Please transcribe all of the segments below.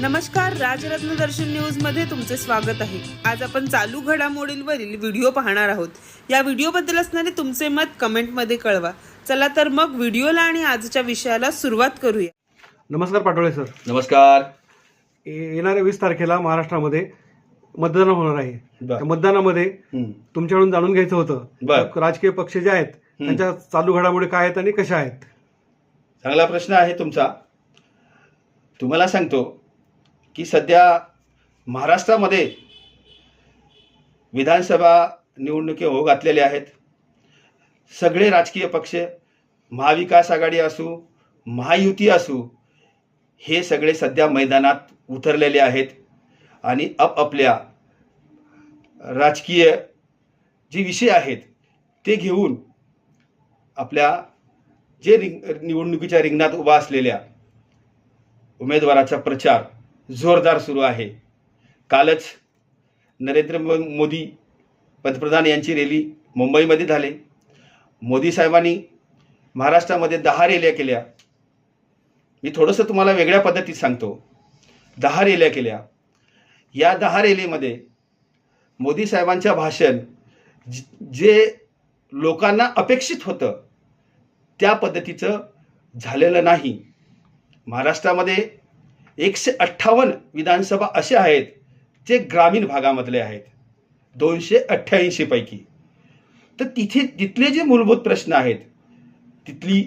नमस्कार, राजरत्न दर्शन न्यूज मध्ये तुमचे स्वागत आहे. आज आपण चालू घडामोडींवरील व्हिडिओ पाहणार आहोत. या व्हिडिओबद्दल असणारे तुमचे मत कमेंटमध्ये कळवा. चला तर मग व्हिडिओला आणि आजच्या विषयाला सुरुवात करूया. नमस्कार पाटोळे सर. नमस्कार. येणाऱ्या 20 तारखेला महाराष्ट्रामध्ये मतदान होणार आहे. बर. त्या मतदानामध्ये तुमच्याकडून जाणून घ्यायचं होतं, बर. राजकीय पक्ष जे आहेत त्यांच्या चालू घडामोडी काय आहेत आणि कशा आहेत. चांगला प्रश्न आहे तुमचा. तुम्हाला सांगतो की सध्या महाराष्ट्रामध्ये विधानसभा निवडणुकी होऊ घातलेल्या आहेत. सगळे राजकीय पक्ष, महाविकास आघाडी असू, महायुती असू, हे सगळे सध्या मैदानात उतरलेले आहेत आणि आपापल्या राजकीय जे विषय आहेत ते घेऊन आपल्या जे निवडणुकीच्या रिंगणात उभा असलेल्या उमेदवाराचा प्रचार जोरदार सुरू आहे. कालच नरेंद्र मोदी पंतप्रधान यांची रॅली मुंबईमध्ये झाली. मोदी साहेबांनी महाराष्ट्रामध्ये 10 रॅल्या केल्या. मी थोडंसं तुम्हाला वेगळ्या पद्धतीत सांगतो. 10 रॅल्या केल्या. या 10 रॅलीमध्ये मोदी साहेबांचं भाषण जे लोकांना अपेक्षित होतं त्या पद्धतीचं झालेलं नाही. महाराष्ट्रामध्ये 158 विधानसभा असे आहेत जे ग्रामीण भागामधले आहेत, 288 पैकी. तर तिथले जे मूलभूत प्रश्न आहेत, तिथली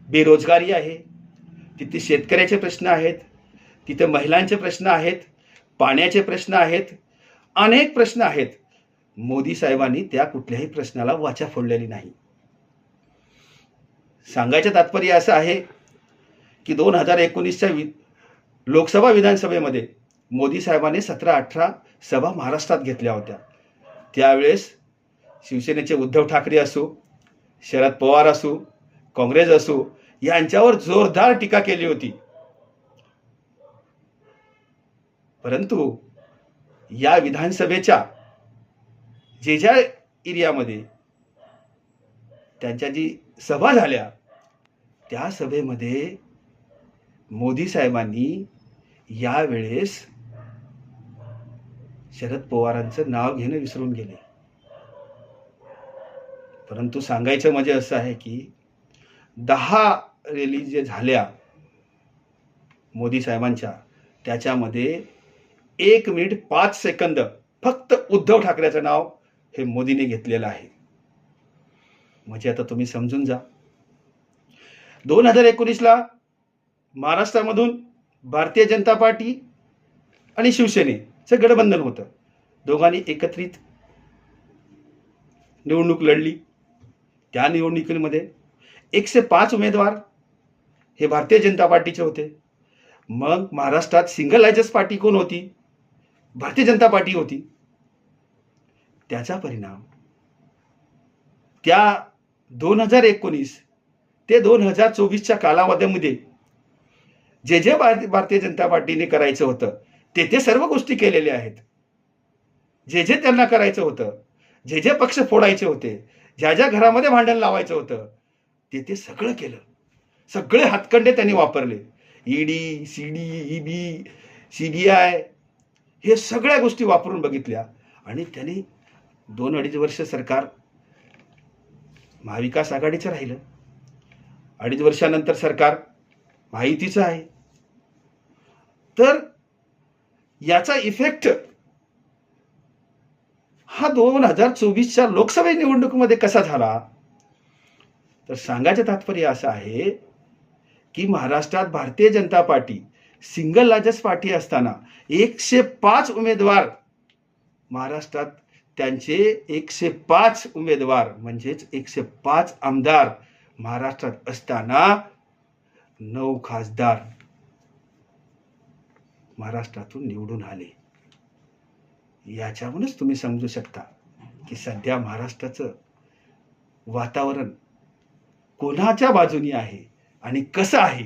बेरोजगारी आहे, तिथे शेतकऱ्याचे प्रश्न आहेत, तिथे महिलांचे प्रश्न आहेत, पाण्याचे प्रश्न आहेत, अनेक प्रश्न आहेत. मोदी साहेबांनी त्या कुठल्याही प्रश्नाला वाचा फोडलेली नाही. सांगायचं तात्पर्य असं आहे की 2019च्या लोकसभा विधानसभेमध्ये मोदी साहेबांनी 17-18 सभा महाराष्ट्रात घेतल्या होत्या. त्यावेळेस शिवसेनेचे उद्धव ठाकरे असो, शरद पवार असो, काँग्रेस असो, यांच्यावर जोरदार टीका केली होती. परंतु या विधानसभेच्या ज्या एरियामध्ये त्यांच्या जी सभा झाल्या त्या सभेमध्ये मोदी साहेबांनी यावेळेस शरद पवारांचं नाव घेणं विसरून गेले. परंतु सांगायचं म्हणजे असं आहे की 10 रॅली जे झाल्या मोदी साहेबांच्या, त्याच्यामध्ये 1 मिनिट 5 सेकंद फक्त उद्धव ठाकरेचं नाव हे मोदीने घेतलेलं आहे. म्हणजे आता तुम्ही समजून जा. 2019ला महाराष्ट्रामधून भारतीय जनता पार्टी आणि शिवसेनेचं गठबंधन होतं. दोघांनी एकत्रित निवडणूक लढली. त्या निवडणुकीमध्ये 105 उमेदवार हे भारतीय जनता पार्टीचे होते. मग महाराष्ट्रात सिंगल लार्जेस्ट पार्टी कोण होती? भारतीय जनता पार्टी होती. त्याचा परिणाम त्या 2019 ते 2024च्या कालावधीमध्ये जे भारतीय जनता पार्टीने करायचं होतं ते सर्व गोष्टी केलेल्या आहेत. जे त्यांना करायचं होतं, जे पक्ष फोडायचे होते, ज्या घरामध्ये भांडण लावायचं होतं ते सगळं केलं. सगळे हातखंडे त्यांनी वापरले. ईडी, ईबी, CBI हे सगळ्या गोष्टी वापरून बघितल्या आणि त्यांनी 2-2.5 वर्ष सरकार महाविकास आघाडीचं राहिलं. 2.5 वर्षानंतर सरकार महायुतीचं आहे. तर याचा इफेक्ट हा 2024च्या लोकसभा निवडणुकीमध्ये कसा झाला? तर सांगायचं तात्पर्य असं आहे की महाराष्ट्रात Bharatiya Janata party single largest party असताना 105 उमेदवार महाराष्ट्रात, त्यांचे 105 उमेदवार म्हणजेच 105 आमदार महाराष्ट्रात असताना 9 खासदार महाराष्ट्रातून निवडून आले. याच्यावरूनच तुम्ही समजू शकता की सध्या महाराष्ट्राचं वातावरण कोणाच्या बाजूनी आहे आणि कसं आहे.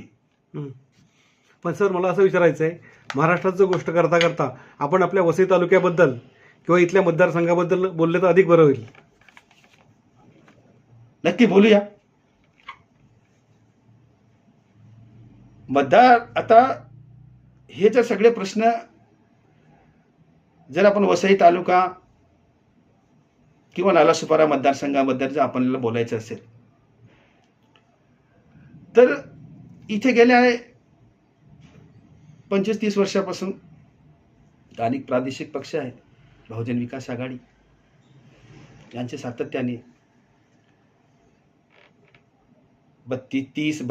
पण सर, मला असं विचारायचं आहे, महाराष्ट्राचं गोष्ट करता करता आपण आपल्या वसई तालुक्याबद्दल किंवा इथल्या मतदारसंघाबद्दल बोलले तर अधिक बरं होईल. नक्की बोलूया. मतदार आता हे जर सगळे प्रश्न जर आपण वसई तालुका किंवा नालासोपारा मतदारसंघाबद्दल जर आपल्याला बोलायचं असेल तर इथे गेल्या 25-30 वर्षापासून अनेक प्रादेशिक पक्ष आहेत. बहुजन विकास आघाडी यांचे सातत्याने 32,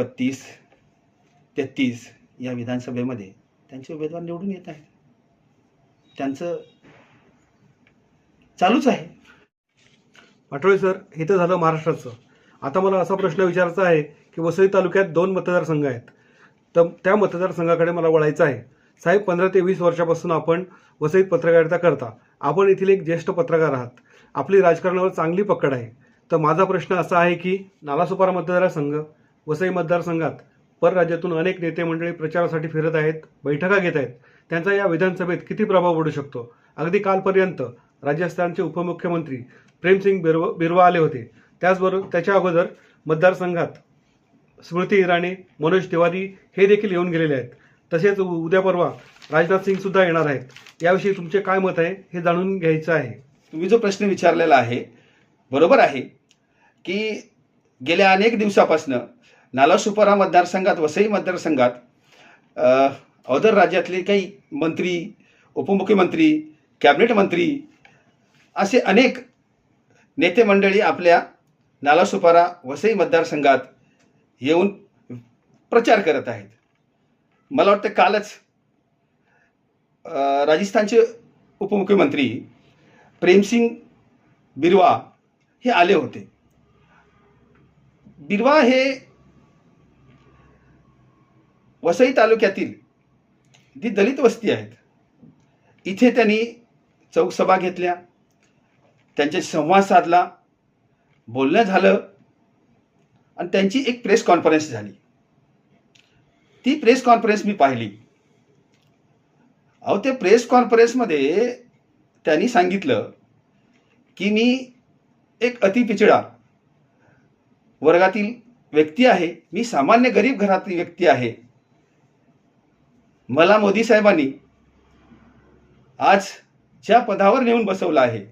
33 या विधानसभेमध्ये त्यांचे उमेदवार निवडून येत आहेत. त्यांचं चालूच आहे. पाटोळे सर, हे तर झालं महाराष्ट्राचं. आता मला असा प्रश्न विचारायचा आहे की वसई तालुक्यात 2 मतदारसंघ आहेत, तर त्या मतदारसंघाकडे मला वळायचं आहे. साहेब, 15 ते 20 वर्षापासून आपण वसईत पत्रकारिता करता. आपण येथील एक ज्येष्ठ पत्रकार आहात. आपली राजकारणावर चांगली पकड आहे. तर माझा प्रश्न असा आहे की नालासोपारा मतदारसंघ, वसई मतदारसंघात परराज्यातून अनेक नेते मंडळी प्रचारासाठी फिरत आहेत, बैठका घेत आहेत. त्यांचा या विधानसभेत किती प्रभाव पडू शकतो? अगदी कालपर्यंत राजस्थानचे उपमुख्यमंत्री प्रेमसिंग बिरवा आले होते. त्याचबरोबर त्याच्या अगोदर मतदारसंघात स्मृती इराणी, मनोज तिवारी हे देखील येऊन गेलेले आहेत. तसेच उद्या परवा राजनाथ सिंग सुद्धा येणार आहेत. याविषयी तुमचे काय मत आहे हे जाणून घ्यायचं आहे. तुम्ही जो प्रश्न विचारलेला आहे बरोबर आहे की गेल्या अनेक दिवसापासून नालासोपारा मतदारसंघात, वसई मतदारसंघात अदर राज्यातले काही मंत्री, उपमुख्यमंत्री, कॅबिनेट मंत्री असे अनेक नेते मंडळी आपल्या नालासोपारा वसई मतदारसंघात येऊन प्रचार करत आहेत. मला वाटतं कालच राजस्थानचे उपमुख्यमंत्री प्रेमसिंग बिरवा हे आले होते. बिरवा हे वसई तालुक्यातील जी दलित वस्ती आहेत इथे त्यांनी चौकसभा घेतल्या, त्यांच्याशी संवाद साधला, बोलणं झालं आणि त्यांची एक प्रेस कॉन्फरन्स झाली. ती प्रेस कॉन्फरन्स मी पाहिली. त्या प्रेस कॉन्फरन्समध्ये त्यांनी सांगितलं की मी एक अतिपिछडा वर्गातील व्यक्ती आहे, मी सामान्य गरीब घरातील व्यक्ती आहे. मला मोदी साहेबांनी आज ज्या पदावर नेऊन बसवलं आहे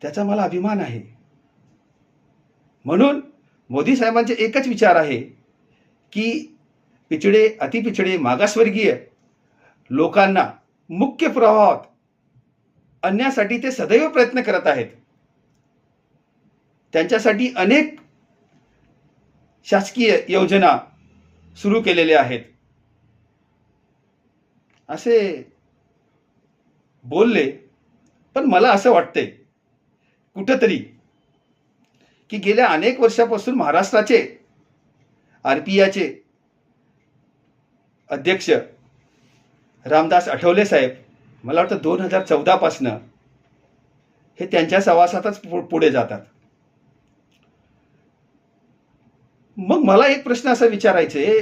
त्याचा मला अभिमान आहे. म्हणून मोदी साहेबांचे एकच विचार आहे की पिछडे, अतिपिछडे, मागासवर्गीय लोकांना मुख्य प्रवाहात आणण्यासाठी ते सदैव प्रयत्न करत आहेत. त्यांच्यासाठी अनेक शासकीय योजना सुरू केलेल्या आहेत असे बोलले. पण मला असं वाटतंय कुठंतरी की गेल्या अनेक वर्षापासून महाराष्ट्राचे आरपीआयचे अध्यक्ष रामदास आठवले साहेब, मला वाटतं 2014 पासनं हे त्यांच्या सहवासातच पुढे जातात. मग मला एक प्रश्न असा विचारायचा आहे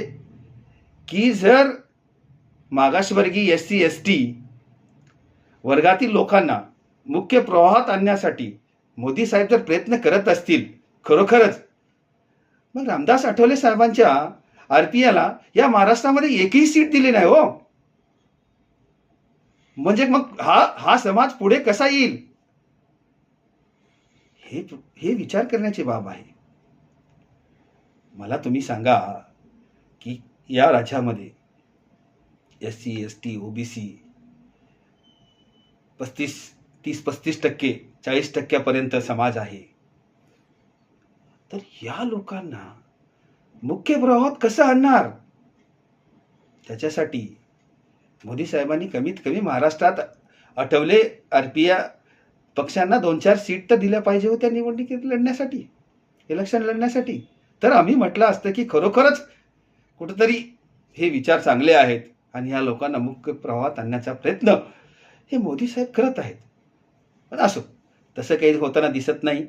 की जर मागासवर्गीय SC ST वर्गातील लोकांना मुख्य प्रवाहात आणण्यासाठी मोदी साहेब जर प्रयत्न करत असतील खरोखरच, मग रामदास आठवले साहेबांच्या आरपीआयला या महाराष्ट्रामध्ये एकही सीट दिली नाही हो. म्हणजे मग हा समाज पुढे कसा येईल हे विचार करण्याची बाब आहे. मला तुम्ही सांगा की या राज्यामध्ये SC ST OBC 30-35%, 40% समाज आहे. तर या लोकांना मुख्य प्रवाहात कसं आणणार? त्याच्यासाठी मोदी साहेबांनी कमीत कमी महाराष्ट्रात आठवले आरपीआय पक्षांना 2-4 सीट तर दिल्या पाहिजे होत्या निवडणुकीत लढण्यासाठी, इलेक्शन लढण्यासाठी. तर आम्ही म्हटलं असतं की खरोखरच कुठेतरी हे विचार चांगले आहेत आणि या लोकांना मुख्य प्रवाहात आणण्याचा प्रयत्न हे मोदी साहेब करत आहेत. पण असो, तसं काही होताना दिसत नाही.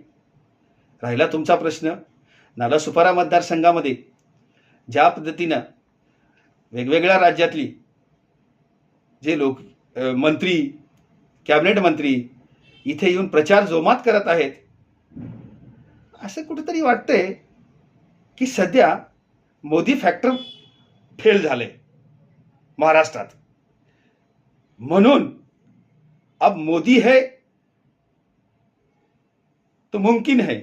राहिला तुमचा प्रश्न, नालासोपारा मतदारसंघामध्ये ज्या पद्धतीनं वेगवेगळ्या राज्यातली जे लोक मंत्री, कॅबिनेट मंत्री इथे येऊन प्रचार जोमात करत आहेत, असं कुठेतरी वाटतंय की सध्या मोदी फॅक्टर फेल झालंय. महाराष्ट्रात. म्हणून अब मोदी है तो मुमकिन है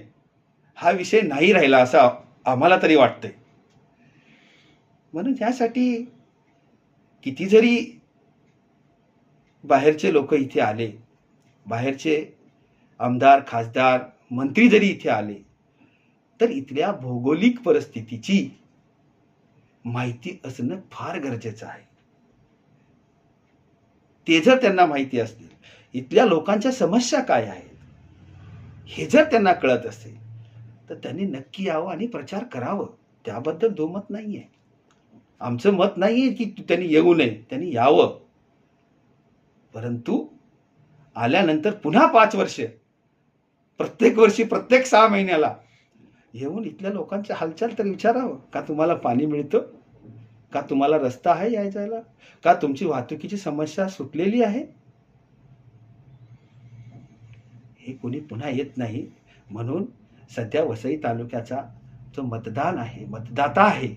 हा विषय नाही राहिला असं आम्हाला तरी वाटतंय. म्हणून यासाठी किती जरी बाहेरचे लोक इथे आले, बाहेरचे आमदार खासदार मंत्री जरी इथे आले, तर इथल्या भौगोलिक परिस्थितीची माहिती असणं फार गरजेचं आहे. ते जर त्यांना माहिती असतील, इथल्या लोकांच्या समस्या काय आहेत हे जर त्यांना कळत असेल, तर त्यांनी नक्की यावं आणि प्रचार करावं. त्याबद्दल दुमत नाहीये. आमचं मत नाहीये की त्यांनी येऊ नये, त्यांनी यावं. परंतु आल्यानंतर पुन्हा 5 वर्ष, प्रत्येक वर्षी प्रत्येक 6 महिन्याला येऊन इथल्या लोकांच्या हालचाल तर विचारावं. का तुम्हाला पाणी मिळतं? का तुम्हाला रस्ता आहे यायला? का तुमची वाहतुकीची समस्या सुटलेली आहे? हे कोणी पुन्हा येत नाही. म्हणून सध्या वसई तालुक्याचा जो मतदान आहे, मतदाता आहे,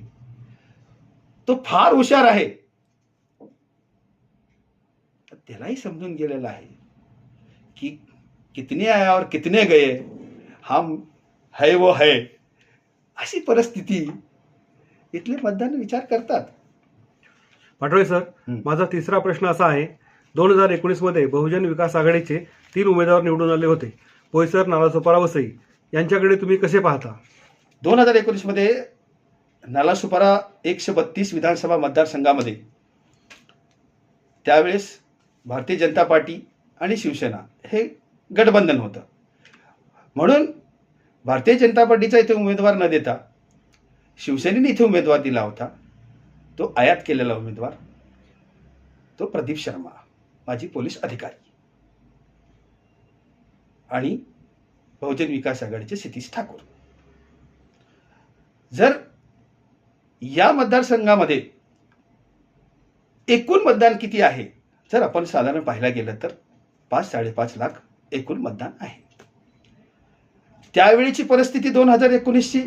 तो फार हुशार आहे. त्यालाही समजून गेलेला आहे की कितने आए और कितने गए, हम है वो है, अशी परिस्थिती इथले मतदान विचार करतात. पाटोळे सर, माझा तिसरा प्रश्न असा आहे, 2019 मध्ये बहुजन विकास आघाडीचे 3 उमेदवार निवडून आले होते, बोईसर, नालासोपारा, वसई. यांच्याकडे तुम्ही कसे पाहता? 2019 मध्ये नालासोपारा 132 विधानसभा मतदारसंघामध्ये त्यावेळेस भारतीय जनता पार्टी आणि शिवसेना हे गठबंधन होतं. म्हणून भारतीय जनता पार्टीचा इथे उमेदवार न देता शिवसेनेने इथे उमेदवार दिला होता. तो आयात केलेला उमेदवार, तो प्रदीप शर्मा, माजी पोलीस अधिकारी, आणि बहुजन विकास आघाडीचे सतीश ठाकूर. जर या मतदारसंघामध्ये एकूण मतदान किती आहे जर आपण साधारण पाहायला गेलं तर 5-5.5 लाख एकूण मतदान आहे. त्यावेळीची परिस्थिती 2019ची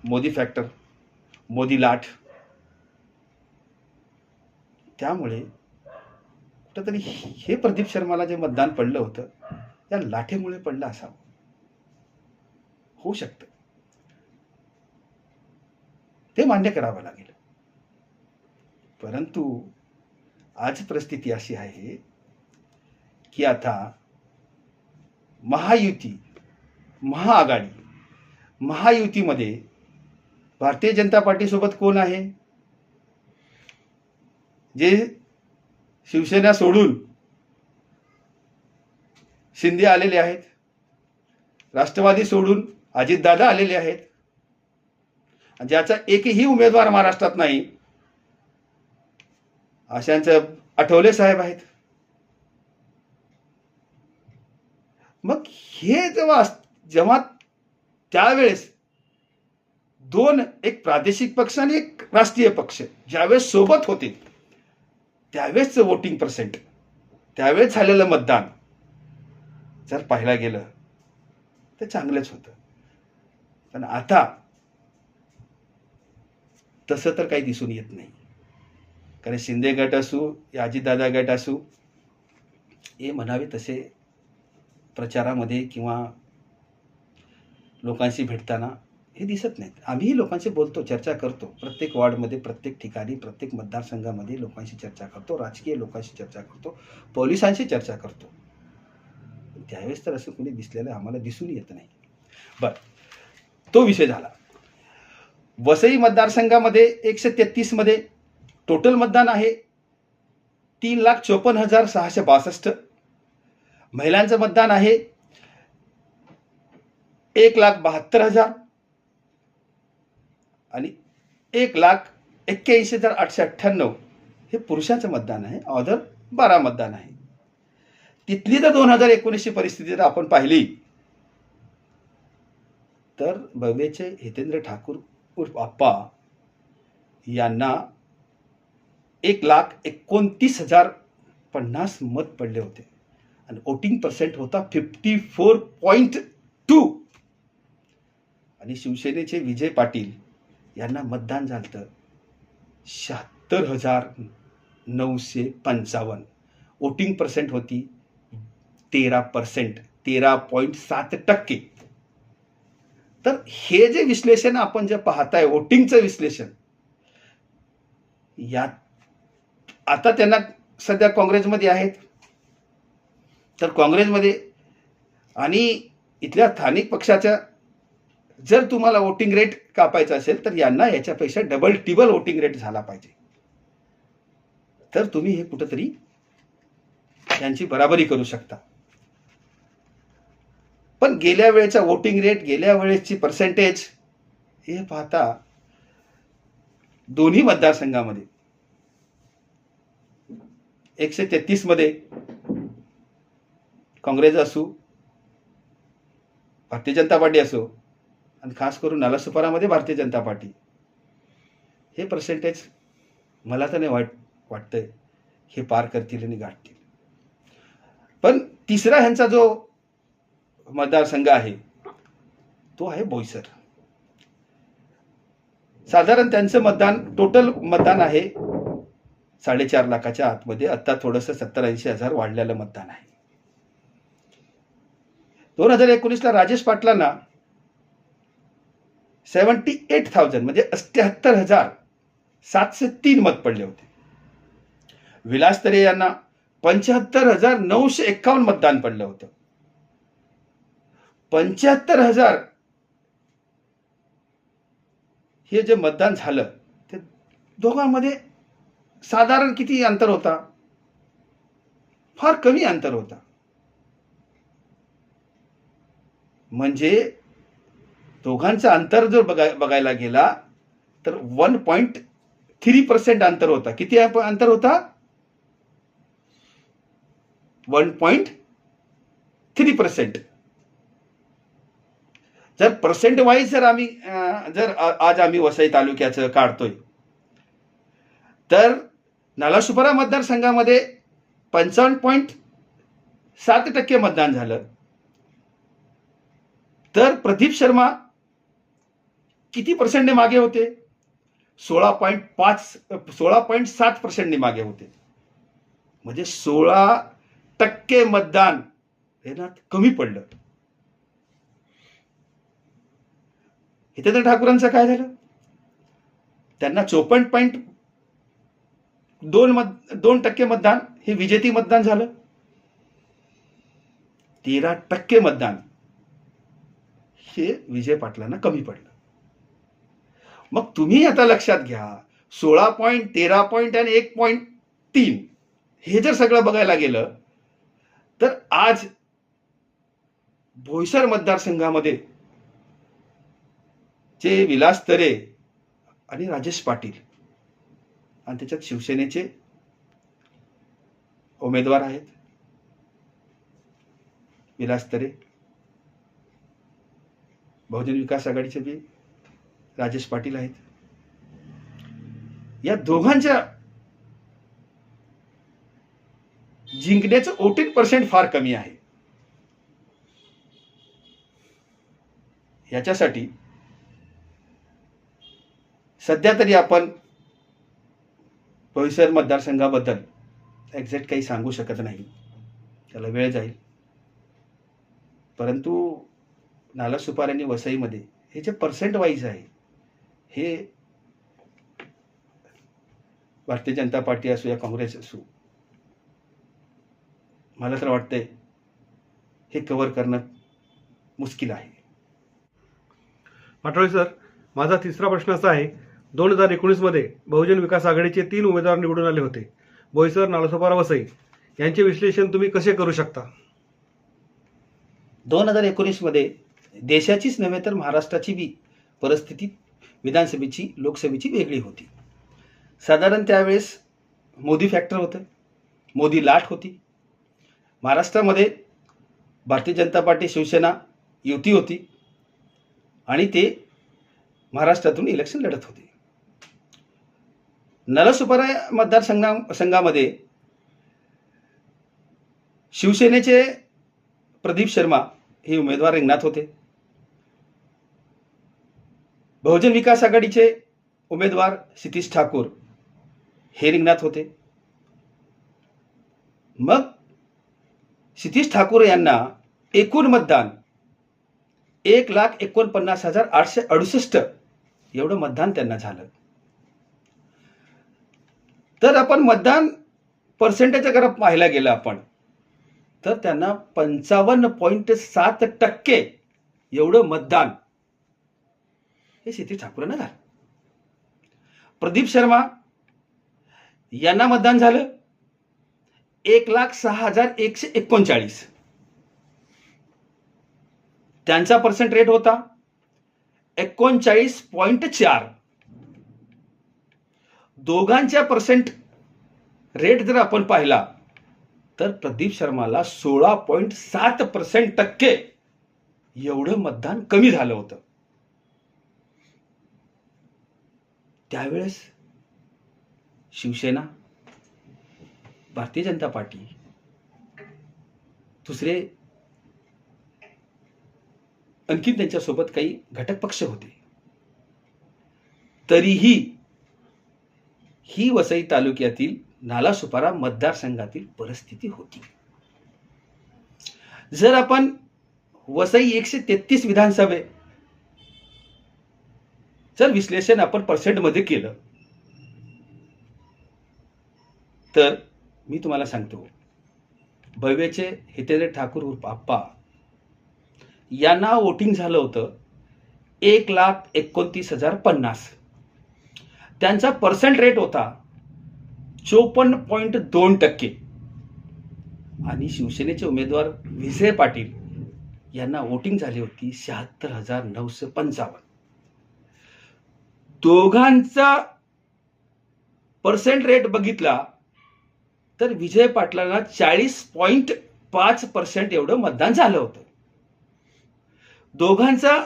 मोदी फॅक्टर, मोदी लाट, त्यामुळे कुठंतरी हे प्रदीप शर्माला जे मतदान पडलं होतं त्या लाठेमुळे पडलं असावं. होऊ शकतं, ते मान्य करावं लागेल. परंतु आज परिस्थिती अशी आहे की आता महायुती, महाआघाडी, महायुतीमध्ये भारतीय जनता पार्टी सोबत कोण आहे? जे शिवसेना सोडून शिंदे आलेले आहेत, राष्ट्रवादी सोडून अजितदादा आलेले आहेत, ज्याचा एकही उमेदवार महाराष्ट्रात नाही अशांचं आठवले साहेब आहेत. मग हे जेव्हा त्यावेळेस दोन, एक प्रादेशिक पक्ष आणि एक राष्ट्रीय पक्ष ज्यावेळेस सोबत होते, त्यावेळेस वोटिंग पर्सेंट, त्यावेळेस झालेलं मतदान जर पाहायला गेलं तर चांगलंच होतं. पण आता तसं तर काही दिसून येत नाही. कारण शिंदे गट असू या अजितदादा गट असू, हे म्हणावे तसे प्रचारामध्ये किंवा लोकांशी भेटताना हे दिसत नाहीत. आम्हीही लोकांशी बोलतो, चर्चा करतो, प्रत्येक वॉर्डमध्ये, प्रत्येक ठिकाणी, प्रत्येक मतदारसंघामध्ये लोकांशी चर्चा करतो, राजकीय लोकांशी चर्चा करतो, पोलिसांशी चर्चा करतो. त्यावेळेस तर असं कोणी दिसलेलं आम्हाला दिसून येत नाही. बरं, तो विषय झाला. वसई मतदारसंघामध्ये 133 मध्ये टोटल मतदान आहे 3,54,662. महिलांचं मतदान आहे 1,72,000 आणि 1,81,898 हे पुरुषांचं मतदान आहे. ऑदर 12 मतदान आहे. तिथली जर 2019ची परिस्थिती जर आपण पाहिली तर बवेचे हितेंद्र ठाकूर उर्फ आप्पा यांना 1,29,050 मत पडले होते आणि वोटिंग पर्सेंट होता 54.2. आणि शिवसेनेचे विजय पाटील यांना मतदान झालं 72,955. वोटिंग पर्सेंट होती 13%, 13.7%. तर हे जे विश्लेषण आपण जे पाहताय, वोटिंगचं विश्लेषण, यात आता त्यांना सध्या काँग्रेसमध्ये आहेत, तर काँग्रेसमध्ये आणि इथल्या स्थानिक पक्षाच्या जर तुम्हाला वोटिंग रेट कापायचा असेल तर यांना याच्यापेक्षा डबल टिबल वोटिंग रेट झाला पाहिजे, तर तुम्ही हे कुठंतरी यांची बराबरी करू शकता. पण गेल्या वेळेचा वोटिंग रेट, गेल्या वेळेची पर्सेंटेज हे पाहता दोन्ही मतदारसंघामध्ये 133 मध्ये काँग्रेस असो, भारतीय जनता पार्टी असो, आणि खास करून नालासोपारामध्ये भारतीय जनता पार्टी, हे पर्सेंटेज मला तर नाही वाटतंय हे पार करतील आणि गाठतील. पण तिसरा ह्यांचा जो मतदारसंघ आहे तो आहे बोईसर. साधारण त्यांचं मतदान, टोटल मतदान आहे 4.5 लाखाच्या आतमध्ये. आता थोडंसं 70-80 हजार वाढलेलं मतदान आहे. 2019ला राजेश पाटलांना 78,000 म्हणजे 78,703 मत पडले होते. विलास तरे यांना 75,951 मतदान पडलं होतं. 75,000 हे जे मतदान झालं ते दोघांमध्ये साधारण किती अंतर होता? फार कमी अंतर होता. म्हणजे दोघांचं अंतर जर बघायला गेला तर 1.3% अंतर होता. किती अंतर होता? 1.3%. जर पर्सेंट वाईज जर आज आम्ही वसई तालुक्याचं काढतोय तर नालासोपारा मतदारसंघामध्ये 55.7% मतदान झालं. तर प्रदीप शर्मा किती पर्सेंटने मागे होते? 16.7% मागे होते. म्हणजे 16% मतदान हे ना कमी पडलं. हितेंद्र ठाकूरांचं काय झालं? त्यांना 54.2% मतदान हे विजेती मतदान झालं. 13% मतदान हे विजय पाटलांना कमी पडलं. मग तुम्ही आता लक्षात घ्या, 16 13 आणि 1.3 हे जर सगळं बघायला गेलं तर आज बोईसर मतदारसंघामध्ये जे विलास तरे आणि राजेश पाटील आणि त्याच्यात शिवसेनेचे उमेदवार आहेत. विलास तरे, बहुजन विकास आघाडीचे बी राजेश पाटील आहेत. या दोघांच्या जिंकण्याचं वोटिंग पर्सेंट फार कमी आहे. याच्यासाठी सध्या तरी आपण बोईसर मतदारसंघाबद्दल एक्झॅक्ट काही सांगू शकत नाही, त्याला वेळ जाईल. परंतु नालासोपारा आणि वसईमध्ये हे जे पर्सेंट वाईज आहे हे भारतीय जनता पार्टी असो या काँग्रेस असो, मला तर वाटतंय हे कव्हर करणं मुश्किल आहे. पाटोळे सर, माझा तिसरा प्रश्न असा आहे, 2019 मध्ये बहुजन विकास आघाडीचे 3 उमेदवार निवडून आले होते, बोईसर, नालासोपारा, वसई. यांचे विश्लेषण तुम्ही कसे करू शकता? 2019 मध्ये देशाचीच नव्हे तर महाराष्ट्राची बी परिस्थिती विधानसभेची, लोकसभेची वेगळी होती. साधारण त्यावेळेस मोदी फॅक्टर होतं, मोदी लाट होती. महाराष्ट्रामध्ये भारतीय जनता पार्टी, शिवसेना युती होती आणि ते महाराष्ट्रातून इलेक्शन लढत होते. नालासोपारा मतदारसंघामध्ये शिवसेनेचे प्रदीप शर्मा हे उमेदवार रिंगणात होते. बहुजन विकास आघाडीचे उमेदवार क्षितिज ठाकूर हे रिंगणात होते. मग क्षितिज ठाकूर यांना एकूण मतदान 1,49,868 एवढं मतदान त्यांना झालं. तर आपण मतदान पर्सेंटेज अगर पाहायला गेलं आपण, तर त्यांना 55.7% एवढं मतदान हे क्षितिज ठाकूरांना झालं. प्रदीप शर्मा यांना मतदान झालं 1,06,139. त्यांचा पर्सेंट रेट होता 39.4. दोघांच्या पर्सेंट रेट जर आपण पाहिला तर प्रदीप शर्माला 16.7% एवढं मतदान कमी झालं होतं. त्यावेळेस शिवसेना, भारतीय जनता पार्टी, दुसरे आणखीन त्यांच्यासोबत काही घटक पक्ष होते. तरीही ही वसई तालुक्यातील नालासोपारा मतदारसंघातील परिस्थिती होती. जर आपण वसई 133 विधानसभे जर विश्लेषण आपण पर्सेंटमध्ये केलं तर मी तुम्हाला सांगतो, भव्यचे हितेंद्र ठाकूर उर्फ आप्पा यांना वोटिंग झालं होतं 1,29,050. त्यांचा पर्सेंट रेट होता 54.2%. आणि शिवसेनेचे उमेदवार विजय पाटील यांना वोटिंग झाली होती 76,955. दोघांचा पर्सेंट रेट बघितला तर विजय पाटलांना 40.5% एवढं मतदान झालं होतं. दोघांचा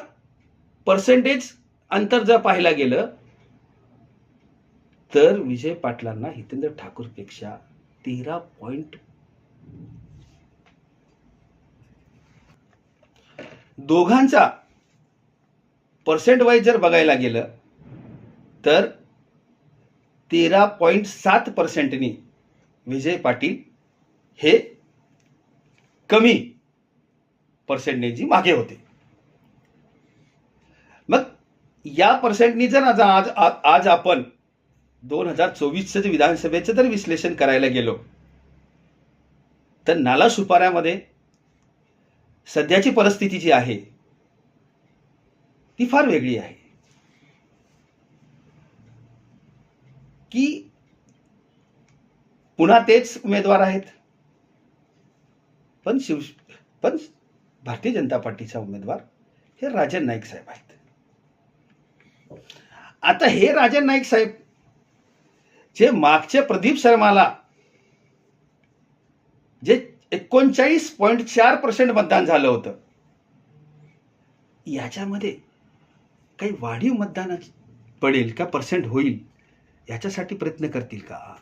पर्सेंटेज अंतर जर पाहायला गेलं तर विजय पाटलांना हितेंद्र ठाकूरपेक्षा 13 पॉइंट दोघांचा पर्सेंट वाईज जर बघायला गेलं तर 13.7%नी विजय पाटील हे कमी पर्सेंटेज मागे होते. मग या पर्सेंटनी जर आज आपण 2024 विधानसभेचं जर विश्लेषण करायला गेलो तर नालासोपाऱ्यामध्ये सध्याची परिस्थिती जी आहे ती फार वेगळी आहे. की पुन्हा तेच उमेदवार आहेत, पण भारतीय जनता पार्टीचा उमेदवार हे राजन नाईक साहेब आहेत. आता हे राजन नाईक साहेब जे मागच्या प्रदीप शर्माला जे 39.4% मतदान झालं होतं, याच्यामध्ये काही वाढीव मतदान पडेल का, पर्सेंट होईल याच्यासाठी प्रयत्न करतील का,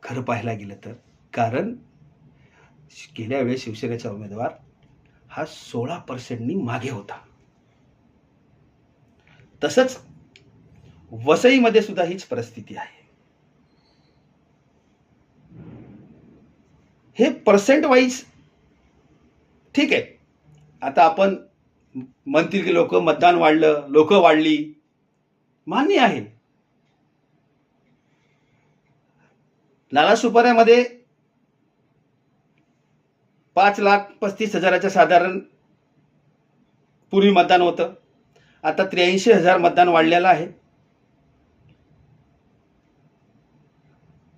खरं पाहायला गेलं तर. कारण गेल्या वेळेस शिवसेनेचा उमेदवार हा 16%नी मागे होता. तसंच वसईमध्ये सुद्धा हीच परिस्थिती आहे. हे पर्सेंट वाईज ठीक आहे. आता आपण म्हणतील की लोक मतदान वाढलं, लोक वाढली, मान्य आहे. नालासोपाऱ्यामध्ये 5,35,000 साधारण पूर्वी मतदान होतं. आता 83,000 मतदान वाढलेलं आहे.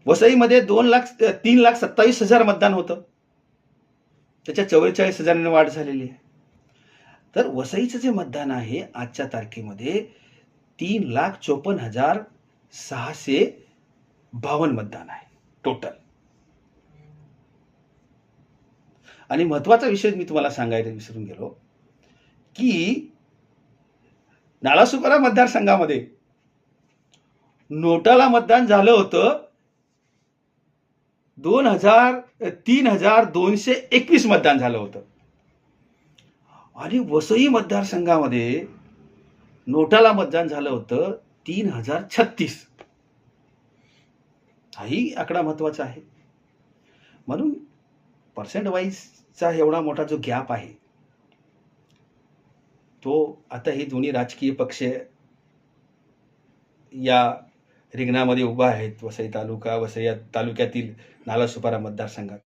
वसईमध्ये 3,27,000 मतदान होतं, त्याच्या 44,000 वाढ झालेली आहे. तर वसईचं जे मतदान आहे आजच्या तारखेमध्ये 3,54,652 मतदान आहे टोटल. आणि महत्वाचा विषय मी तुम्हाला सांगायला विसरून गेलो की नालासोपारा मतदारसंघामध्ये नोटाला मतदान झालं होतं 3,221 मतदान झालं होतं. आणि वसई मतदारसंघामध्ये नोटाला मतदान झालं होतं 3,036. हाही आकडा महत्त्वाचा आहे. म्हणून पर्सेंट वाईजचा एवढा मोठा जो गॅप आहे तो आता हे दोन्ही राजकीय पक्ष या रिंगणामध्ये उभा आहेत. वसई तालुका, वसई या तालुक्यातील नालासोपारा मतदारसंघात.